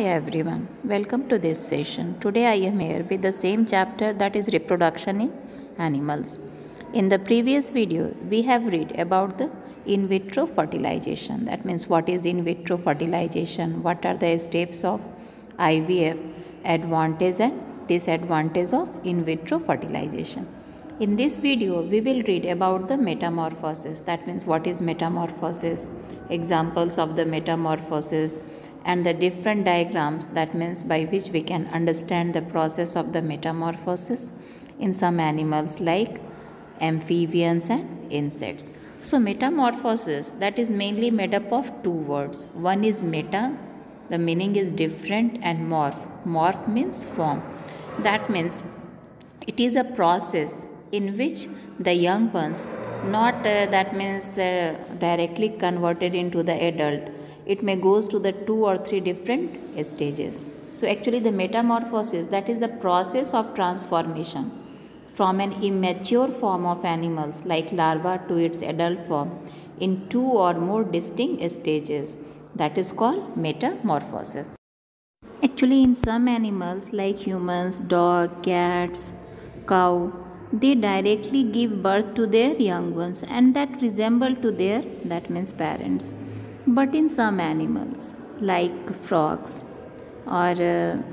Hi everyone, welcome to this session. Today I am here with the same chapter, that is reproduction in animals. In the previous video, we have read about the in vitro fertilization. That means what is in vitro fertilization, what are the steps of IVF, advantage and disadvantage of in vitro fertilization. In this video, we will read about the metamorphosis. That means what is metamorphosis, examples of the metamorphosis, and the different diagrams, that means by which we can understand the process of the metamorphosis in some animals like amphibians and insects. So metamorphosis, that is mainly made up of two words. One is meta, the meaning is different, and morph. Morph means form. That means it is a process in which the young ones not directly converted into the adult. It may goes to the 2 or 3 different stages. So actually the metamorphosis, that is the process of transformation from an immature form of animals like larva to its adult form in 2 or more distinct stages. That is called metamorphosis. Actually in some animals like humans, dog, cats, cow, they directly give birth to their young ones and that resemble to their, that means parents. But in some animals like frogs or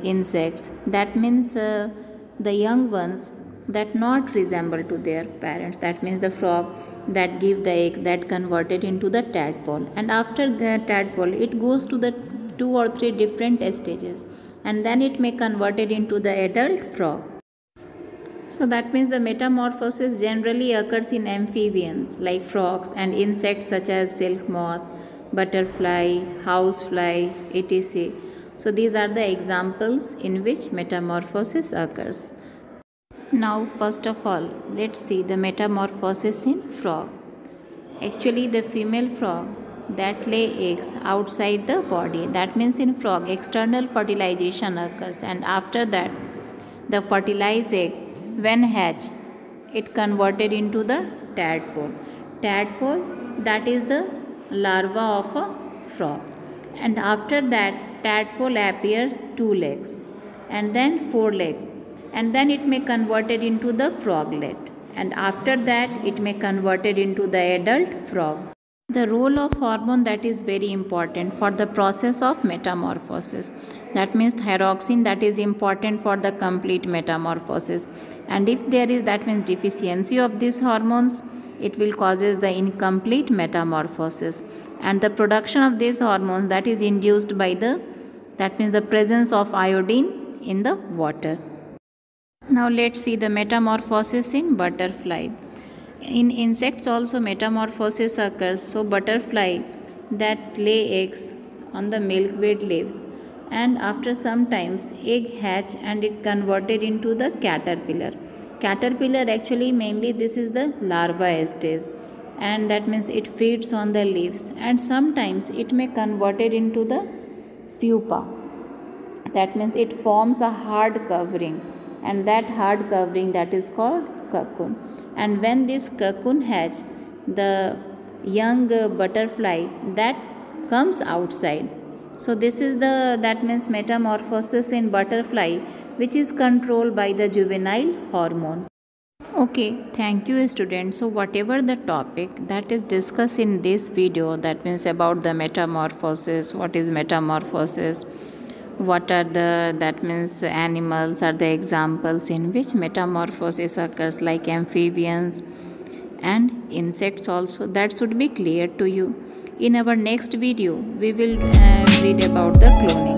insects, that means the young ones that not resemble to their parents. That means the frog that give the egg that converted into the tadpole, and after the tadpole it goes to the 2 or 3 different stages and then it may converted into the adult frog. So that means the metamorphosis generally occurs in amphibians like frogs and insects such as silk moth, butterfly, housefly, etc. So these are the examples in which metamorphosis occurs. Now first of all, let's see the metamorphosis in frog. Actually the female frog that lay eggs outside the body, that means in frog external fertilization occurs, and after that the fertilized egg when hatched it converted into the tadpole. Tadpole, that is the larva of a frog, and after that tadpole appears 2 legs and then 4 legs, and then it may converted into the froglet, and after that it may converted into the adult frog. The role of hormone, that is very important for the process of metamorphosis. That means thyroxine, that is important for the complete metamorphosis, and if there is, that means deficiency of these hormones, it will causes the incomplete metamorphosis, and the production of these hormones, that is induced by the, that means the presence of iodine in the water. Now let's see the metamorphosis in butterfly. In insects also metamorphosis occurs. So butterfly that lay eggs on the milkweed leaves, and after some times egg hatch and it converted into the caterpillar. Caterpillar, actually mainly this is the larva stage, and that means it feeds on the leaves, and sometimes it may converted into the pupa. That means it forms a hard covering, and that hard covering, that is called cocoon, and when this cocoon hatch, the young butterfly that comes outside. So this is the, that means metamorphosis in butterfly, which is controlled by the juvenile hormone. Okay, thank you students. So whatever the topic that is discussed in this video, that means about the metamorphosis, what is metamorphosis, what are the, that means animals are the examples in which metamorphosis occurs like amphibians and insects also, that should be clear to you. In our next video we will read about the cloning.